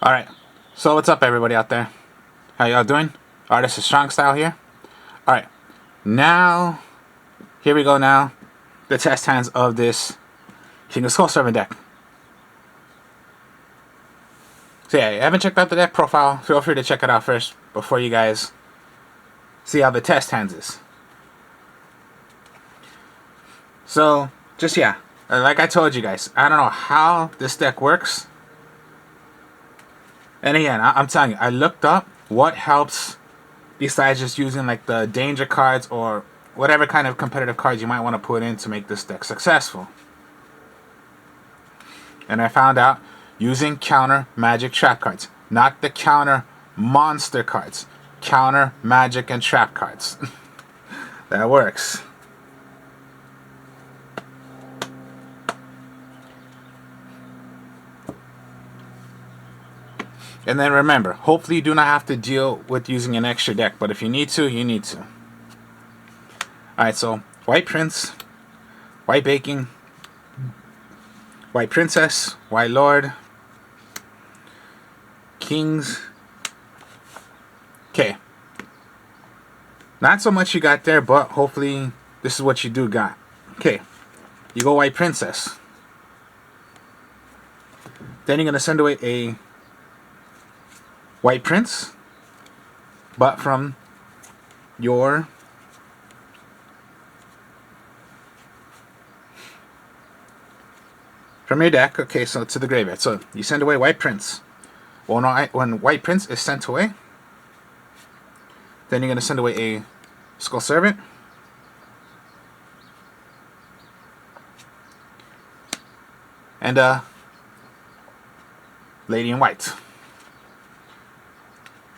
Alright, so what's up everybody out there? How y'all doing? Artist is Strong Style here. Alright, now, here we go now. The test hands of this King of Skull Servant deck. So yeah, if you haven't checked out the deck profile, feel free to check it out first before you guys see how the test hands is. So, just yeah, like I told you guys, I don't know how this deck works. And again, I'm telling you, I looked up what helps besides just using like the danger cards or whatever kind of competitive cards you might want to put in to make this deck successful. And I found out using counter magic trap cards, not the counter monster cards, counter magic and trap cards. That works. And then remember, hopefully you do not have to deal with using an extra deck, but if you need to, you need to. Alright, so White Prince, White Baking, White Princess, White Lord, Kings. Okay. Not so much you got there, but hopefully this is what you do got. Okay. You go White Princess. Then you're going to send away a White Prince, but from your deck. Okay, so to the graveyard. So you send away White Prince. Well, no, when White Prince is sent away, then you're going to send away a Skull Servant, and a Lady in White.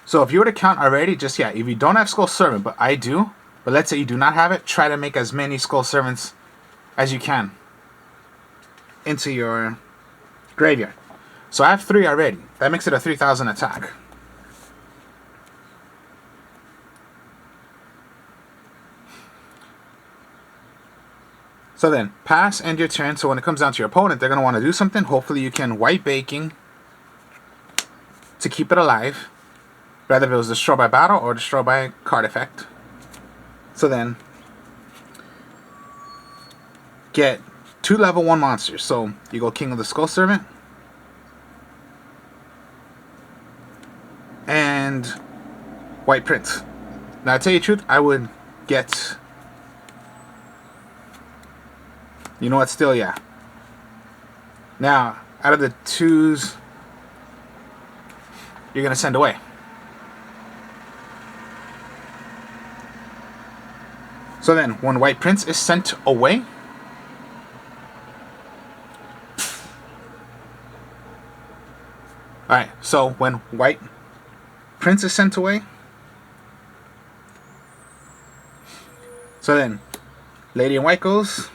So if you were to count already, just yeah, if you don't have Skull Servant, but I do, but let's say you do not have it, try to make as many Skull Servants as you can into your graveyard. So I have 3 already. That makes it a 3,000 attack. So then, pass, end your turn. So when it comes down to your opponent, they're going to want to do something. Hopefully you can White Baking to keep it alive. Rather if it was destroyed by battle or destroyed by card effect. So then, get 2 level 1 monsters. So you go King of the Skull Servant and White Prince. Now, to tell you the truth, I would get... You know what? Still, yeah. Now, out of the 2s, you're going to send away. So then, when White Prince is sent away, alright, so when White Prince is sent away, so then, Lady in White goes,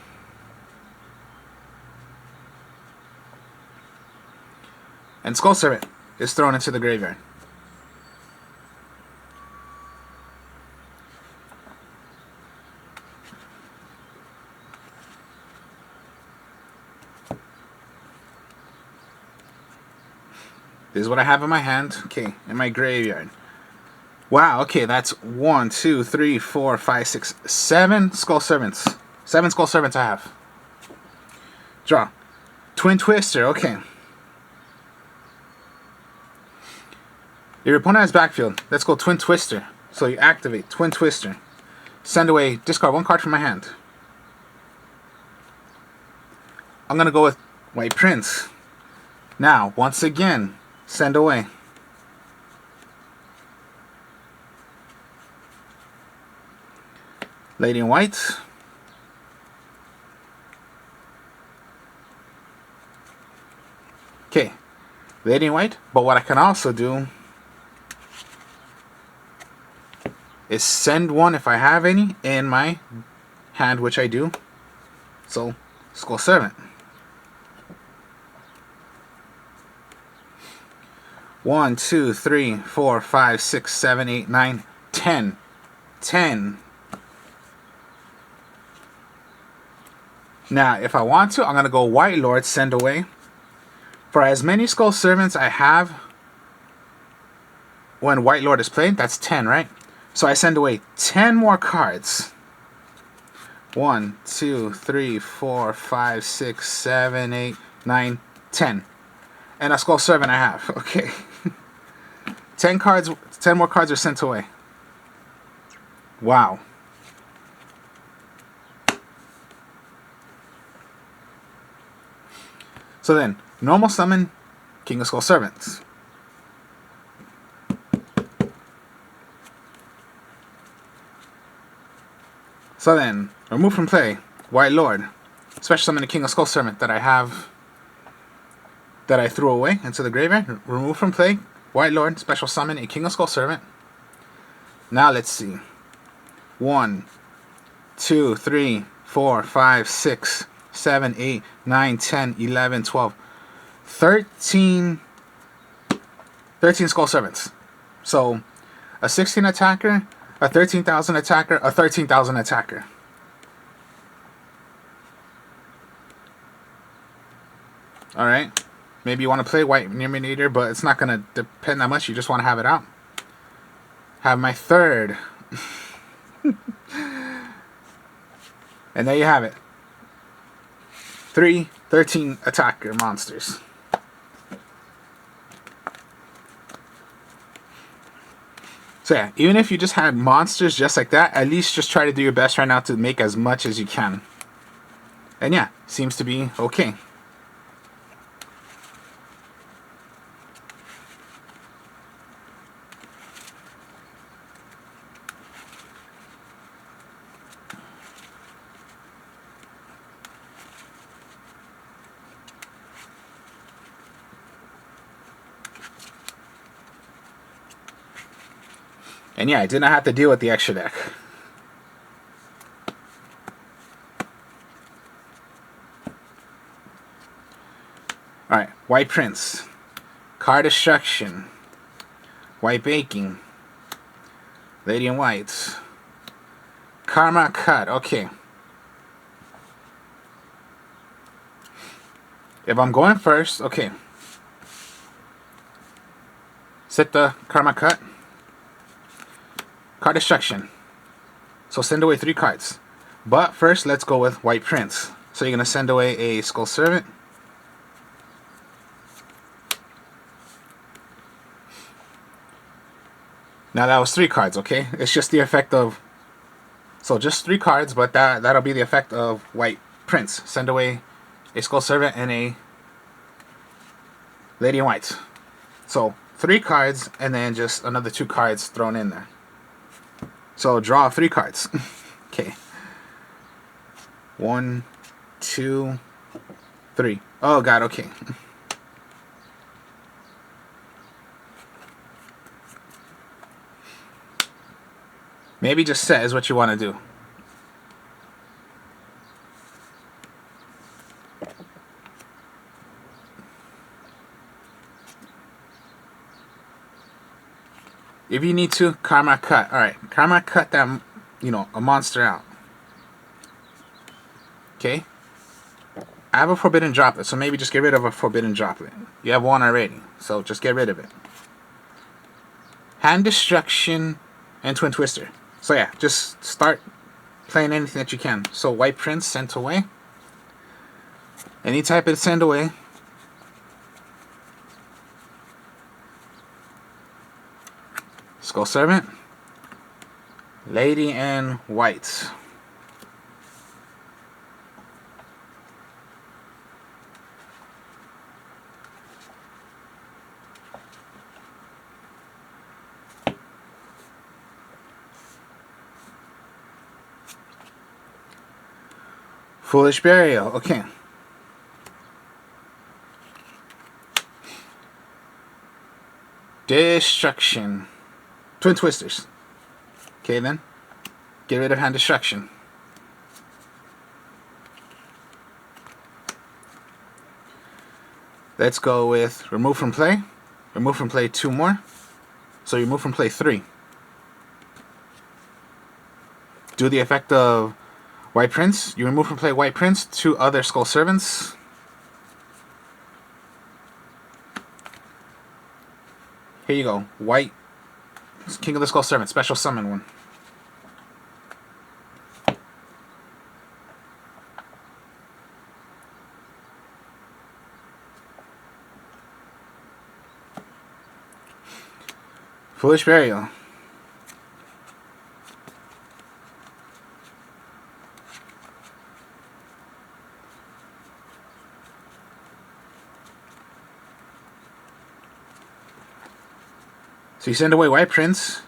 and Skull Servant is thrown into the graveyard. This is what I have in my hand. Okay, in my graveyard. Wow, okay, that's 1, 2, 3, 4, 5, 6, 7 Skull Servants. 7 Skull Servants I have. Draw. Twin Twister, okay. Your opponent has backfield. Let's go Twin Twister. So you activate Twin Twister. Send away, discard 1 card from my hand. I'm going to go with White Prince. Now, once again, send away. Lady in White. Okay, Lady in White. But what I can also do is send one, if I have any, in my hand, which I do. So, Skull Servant. 1, 2, 3, 4, 5, 6, 7, 8, 9, 10. 10. Now, if I want to, I'm going to go White Lord, send away. For as many Skull Servants I have, when White Lord is played, that's 10, right? So I send away 10 more cards. 1, 2, 3, 4, 5, 6, 7, 8, 9, 10. And a Skull Servant I have. Okay. 10 cards, 10 more cards are sent away. Wow. So then, normal summon King of Skull Servants. So then, remove from play White Lord. Special summon the King of Skull Servant that I have, that I threw away into the graveyard. Remove from play White Lord. Special summon a King of Skull Servant. Now let's see. 1, 2, 3, 4, 5, 6, 7, 8, 9, 10, 11, 12, 13 Skull Servants. So a 16 attacker, a 13,000 attacker, a 13,000 attacker. Alright. Maybe you want to play White Terminator, but it's not going to depend that much. You just want to have it out. Have my third. And there you have it. 3 13 attacker monsters. So yeah, even if you just had monsters just like that, at least just try to do your best right now to make as much as you can. And yeah, seems to be okay. And yeah, I did not have to deal with the extra deck. Alright, White Prince. Card Destruction. White Baking. Lady in White. Karma Cut. Okay. If I'm going first, okay. Set the Karma Cut. Card Destruction. So send away 3 cards. But first, let's go with White Prince. So you're going to send away a Skull Servant. Now that was 3 cards, okay? It's just the effect of... So just 3 cards, but that'll be the effect of White Prince. Send away a Skull Servant and a Lady in White. So 3 cards, and then just another 2 cards thrown in there. So draw 3 cards. Okay. 1, 2, 3. Oh god, okay. Maybe just set is what you want to do. If you need to, Karma Cut. Alright, Karma Cut that, a monster out. Okay? I have a Forbidden Droplet, so maybe just get rid of a Forbidden Droplet. You have one already, so just get rid of it. Hand Destruction and Twin Twister. So yeah, just start playing anything that you can. So White Prince sent away. Any type of send away. Skull Servant. Lady in White. Foolish Burial. Okay. Destruction. Twin Twisters. Okay then. Get rid of Hand Destruction. Let's go with remove from play. Remove from play 2 more. So remove from play 3. Do the effect of White Prince. You remove from play White Prince, 2 other Skull Servants. Here you go. White King of the Skull Servant, special summon one. Foolish Burial. So you send away White Prince,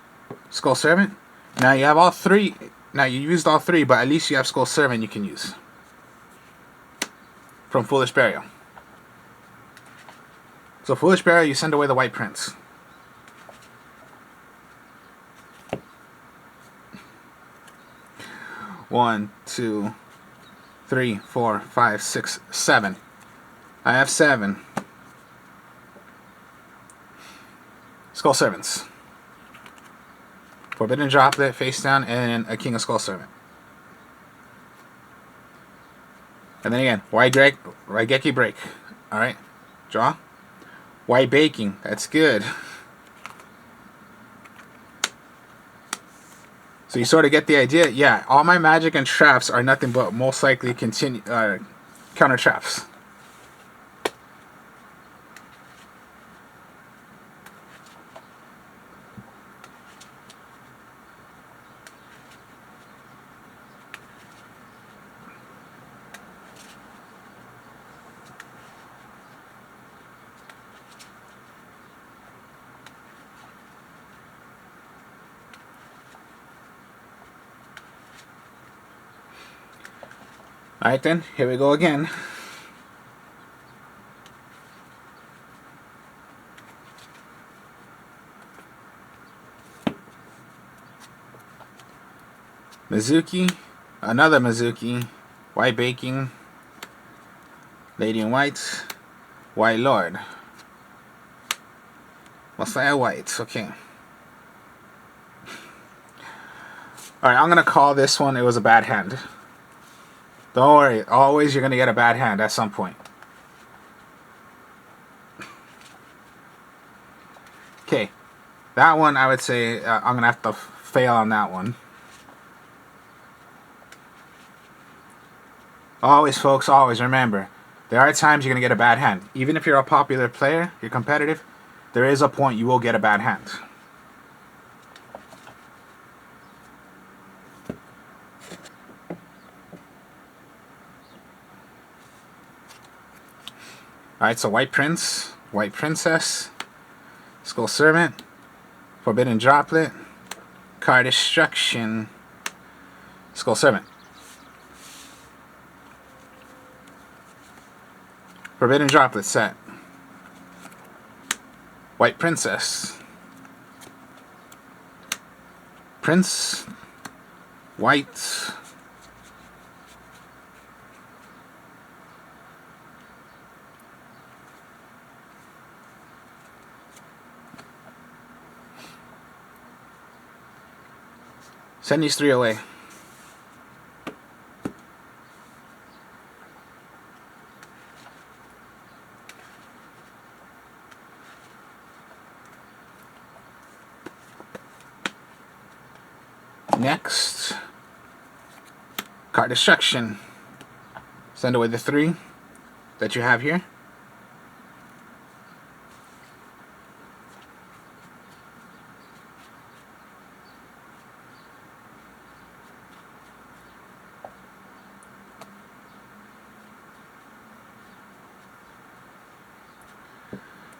Skull Servant. Now you have all three. Now you used all three, but at least you have Skull Servant you can use. From Foolish Burial. So Foolish Burial, you send away the White Prince. One, two, 3, 4, 5, 6, 7. I have 7. Skull Servants. Forbidden Droplet, face down, and a King of Skull Servant. And then again, Raigeki Break. Alright, draw. White Baking, that's good. So you sort of get the idea. Yeah, all my magic and traps are nothing but most likely counter traps. Alright then, here we go again. Mizuki, another Mizuki, White Baking, Lady in White, White Lord. Messiah White, okay. Alright, I'm gonna call this one, it was a bad hand. Don't worry, always you're going to get a bad hand at some point. Okay, that one I would say I'm going to have to fail on that one. Always, folks, always remember, there are times you're going to get a bad hand. Even if you're a popular player, you're competitive, there is a point you will get a bad hand. Alright, so White Prince, White Princess, Skull Servant, Forbidden Droplet, Card Destruction, Skull Servant. Forbidden Droplet set. White Princess. Prince. White. Send these 3 away. Next, Card Destruction. Send away the 3 that you have here.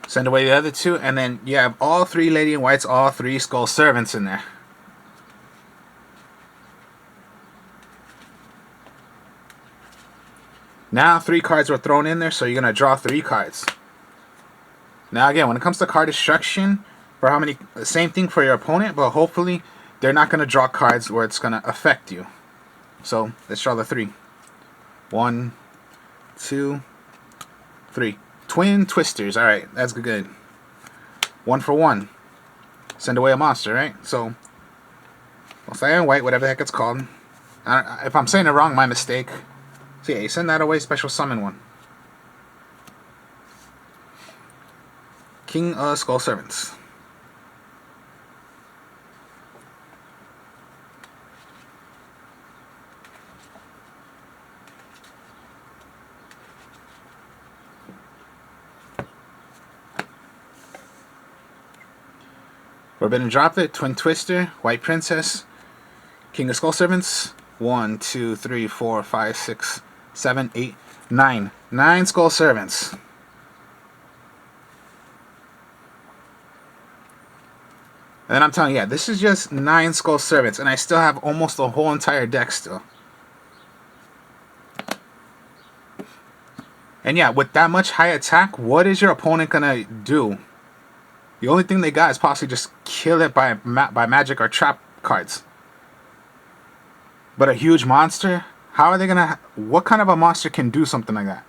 Send away the other 2, and then you have all 3 Lady in Whites, all 3 Skull Servants in there. Now 3 cards were thrown in there, so you're going to draw 3 cards. Now again, when it comes to card destruction, for how many, same thing for your opponent, but hopefully they're not going to draw cards where it's going to affect you. So let's draw the 3. 1, 2, 3. Twin Twisters. Alright, that's good. 1 for 1. Send away a monster, right? So, Messiah White, whatever the heck it's called. If I'm saying it wrong, my mistake. So yeah, you send that away, special summon 1. King of Skull Servants. Forbidden Droplet, Twin Twister, White Princess, King of Skull Servants. 1, 2, 3, 4, 5, 6, 7, 8, 9. 9 Skull Servants. And then I'm telling you, yeah, this is just 9 Skull Servants, and I still have almost the whole entire deck still. And yeah, with that much high attack, what is your opponent gonna do? The only thing they got is possibly just kill it by magic or trap cards. But a huge monster? How are they gonna... What kind of a monster can do something like that?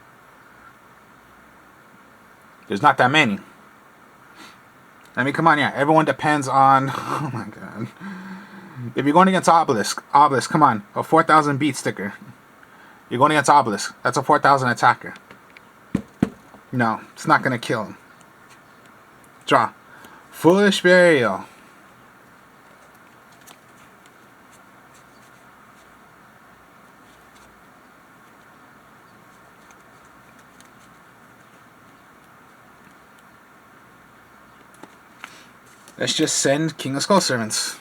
There's not that many. I mean, come on, yeah. Everyone depends on... Oh my god. If you're going against Obelisk, come on. A 4,000 beat sticker. You're going against Obelisk. That's a 4,000 attacker. No, it's not going to kill him. Draw. Foolish Burial. Let's just send King of Skull Servants.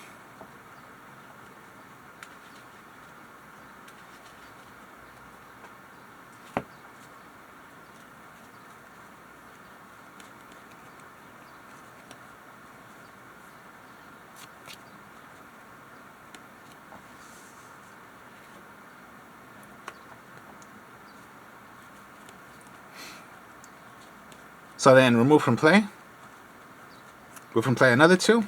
So then remove from play. Remove from play another 2.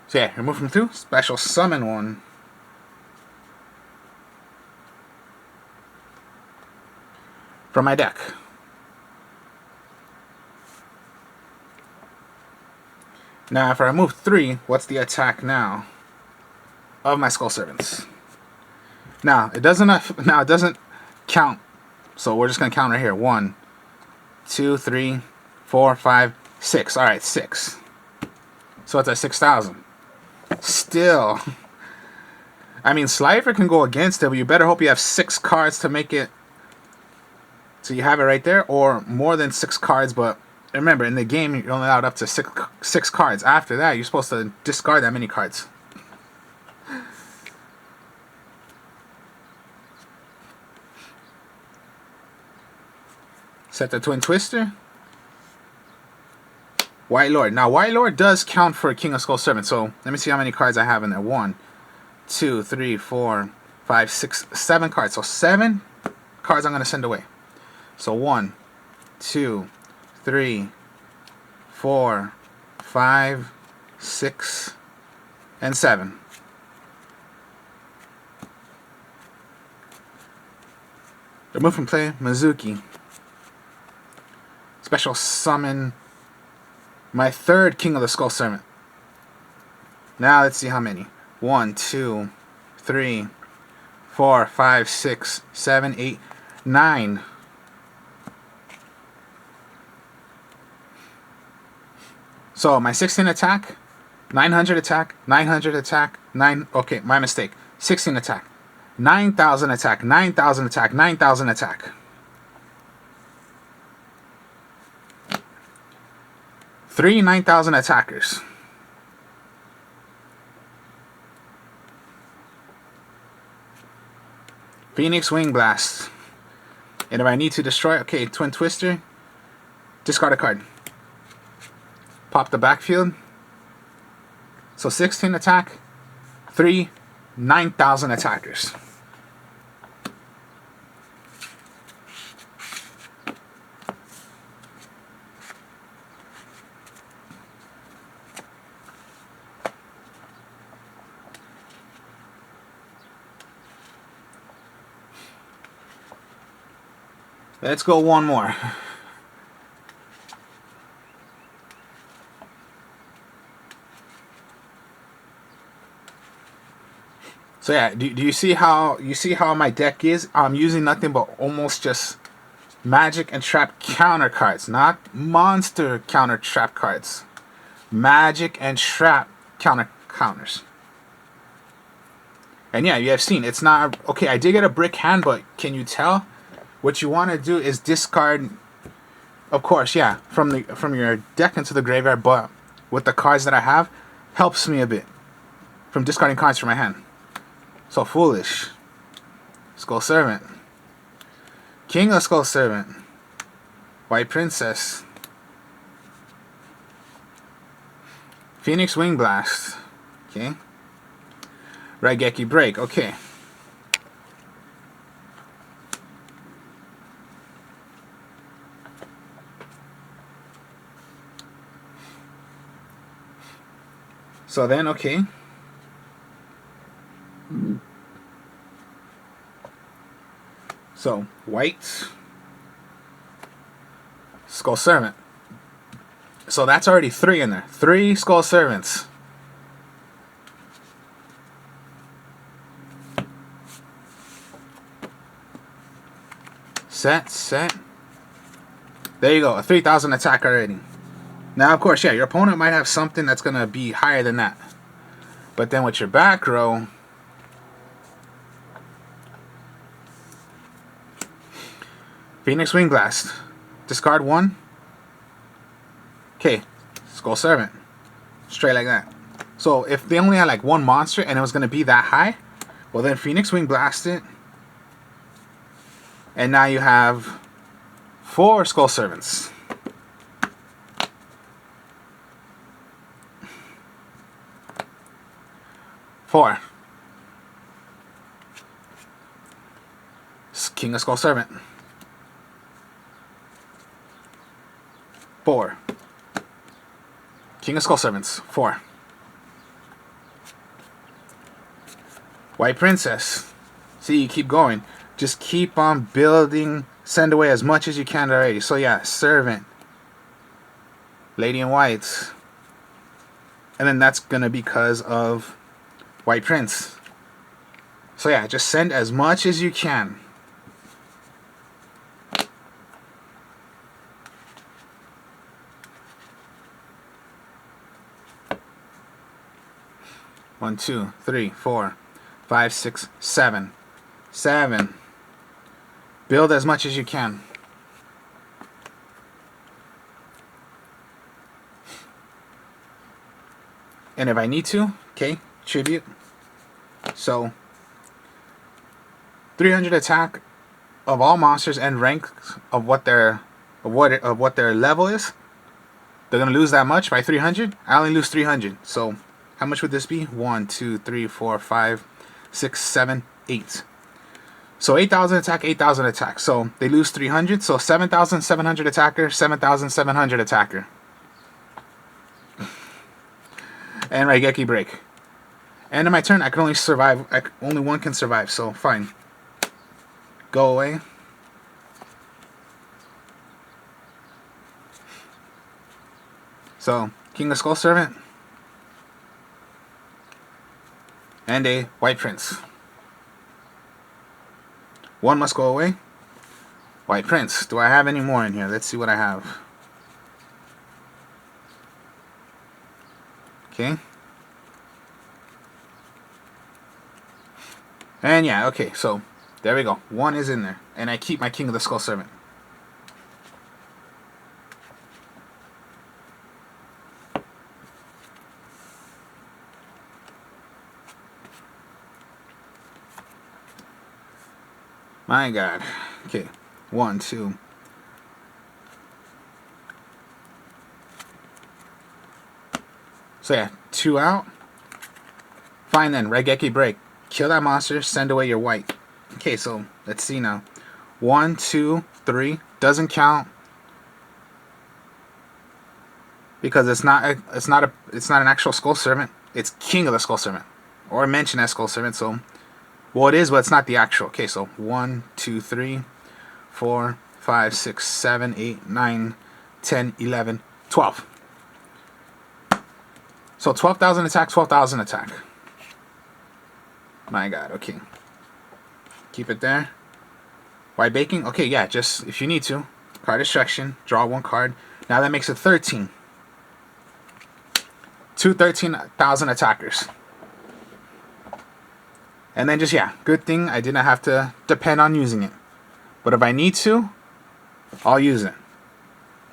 So yeah, remove from 2. Special summon 1. From my deck. Now if I remove 3, what's the attack now of my Skull Servants? Now it doesn't count. So we're just gonna count right here. 1, 2, 3, 4, 5, 6. All right, 6. So it's at 6,000. Still, I mean, Slifer can go against it, but you better hope you have 6 cards to make it. So you have it right there, or more than 6 cards. But remember, in the game, you're only allowed up to 6 cards. After that, you're supposed to discard that many cards. Set the Twin Twister. White Lord. Now, White Lord does count for King of Skull Servant. So, let me see how many cards I have in there. 1, 2, 3, 4, 5, 6, 7 cards. So, 7 cards I'm going to send away. So, 1, 2, 3, 4, 5, 6, and 7. Remove from play, Mizuki. Special summon my 3rd King of the Skull Servant. Now let's see how many. 1, 2, 3, 4, 5, 6, 7, 8, 9. So my 16 attack, 900 attack, 900 attack, 9. Okay, my mistake. 16 attack, 9,000 attack, 9,000 attack, 9,000 attack. 3 9,000 attackers. Phoenix Wing Blast. And if I need to destroy, okay, Twin Twister, discard a card. Pop the backfield. So 16 attack, 3 9,000 attackers. Let's go one more. So yeah, do you see how my deck is? I'm using nothing but almost just magic and trap counter cards, not monster counter trap cards. Magic and trap counters. And yeah, you have seen it's not okay. I did get a brick hand, but can you tell? What you want to do is discard of course, yeah, from your deck into the graveyard, but with the cards that I have, helps me a bit from discarding cards from my hand. So foolish. Skull Servant. King of Skull Servant. White Princess. Phoenix Wing Blast. Okay. Raigeki Break. Okay. So then, okay. So, white. Skull Servant. So that's already 3 in there. 3 Skull Servants. Set. There you go. A 3,000 attack already. Now, of course, yeah, your opponent might have something that's going to be higher than that. But then with your back row, Phoenix Wing Blast. Discard 1. Okay, Skull Servant. Straight like that. So if they only had like 1 monster and it was going to be that high, well then Phoenix Wing Blast it. And now you have 4 Skull Servants. Four. King of Skull Servant. 4. King of Skull Servants. 4. White Princess. See, you keep going. Just keep on building. Send away as much as you can already. So yeah, Servant. Lady in White. And then that's going to be because of White Prince. So yeah, just send as much as you can. One, 2, 3, 4, 5, 6, 7. 7. Build as much as you can. And if I need to, okay, tribute. So 300 attack of all monsters and rank of what their level is. They're gonna lose that much by 300. I only lose 300. So how much would this be? 1, 2, 3, 4, 5, 6, 7, 8. So 8,000 attack, 8,000 attack. So they lose 300. So 7,700 attacker, 7,700 attacker. And Raigeki Break. End of my turn, I can only survive. Only one can survive, so fine. Go away. So, King of Skull Servant. And a White Prince. One must go away. White Prince. Do I have any more in here? Let's see what I have. Okay. And yeah, okay, so there we go. 1 is in there. And I keep my King of the Skull Servant. My God. Okay. 1, 2. So yeah, 2 out. Fine then, Raigeki Break. Kill that monster, send away your white. Okay, so let's see now. 1, 2, 3. Doesn't count. Because it's not an actual Skull Servant. It's King of the Skull Servant. Or mentioned as Skull Servant, so well it is, but it's not the actual. Okay, so 1, 2, 3, 4, 5, 6, 7, 8, 9, 10, 11, 12. So 12,000 attack, 12,000 attack. My God, okay. Keep it there. White Baking? Okay, yeah, just if you need to. Card Destruction, draw 1 card. Now that makes it 13. 2 13,000 attackers. And then just, yeah, good thing I didn't have to depend on using it. But if I need to, I'll use it.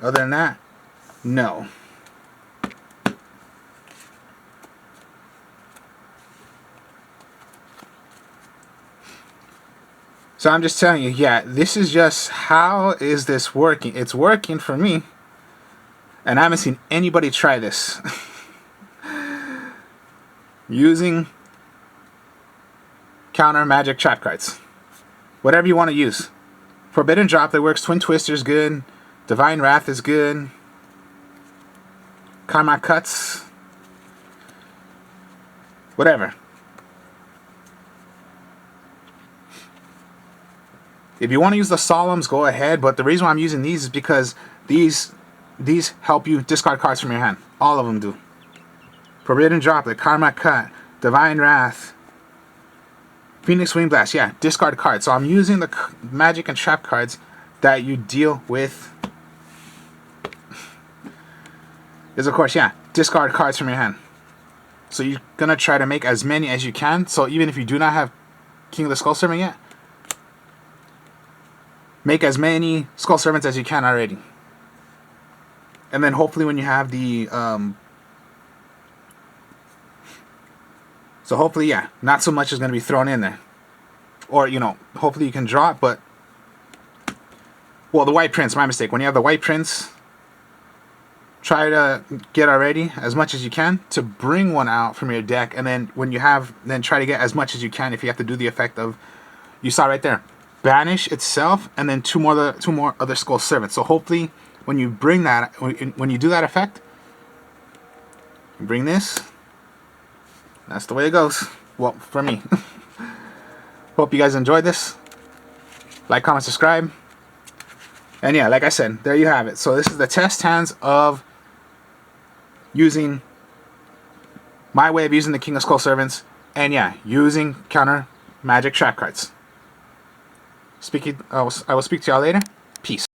Other than that, no. So I'm just telling you, yeah, this is just how is this working? It's working for me. And I haven't seen anybody try this. Using counter magic trap cards. Whatever you want to use. Forbidden Drop that works. Twin Twister's good. Divine Wrath is good. Karma Cuts. Whatever. If you want to use the Solemns, go ahead. But the reason why I'm using these is because these help you discard cards from your hand. All of them do. Forbidden Droplet, Karma Cut, Divine Wrath, Phoenix Wing Blast. Yeah, discard cards. So I'm using the magic and trap cards that you deal with. Is of course, yeah, discard cards from your hand. So you're gonna try to make as many as you can. So even if you do not have King of the Skull Servant yet, make as many Skull Servants as you can already. And then hopefully when you have the so hopefully, yeah, not so much is going to be thrown in there. Or, you know, hopefully you can draw it, but well, the White Prince, my mistake. When you have the White Prince, try to get already as much as you can to bring one out from your deck, and then when you have, then try to get as much as you can if you have to do the effect of, you saw right there, banish itself, and then two more other Skull Servants. So hopefully when you bring that, when you do that effect, you bring this. That's the way it goes. Well, for me. Hope you guys enjoyed this. Like, comment, subscribe. And yeah, like I said, there you have it. So this is the test hands of using my way of using the King of Skull Servants. And yeah, using counter magic trap cards. I will speak to y'all later. Peace.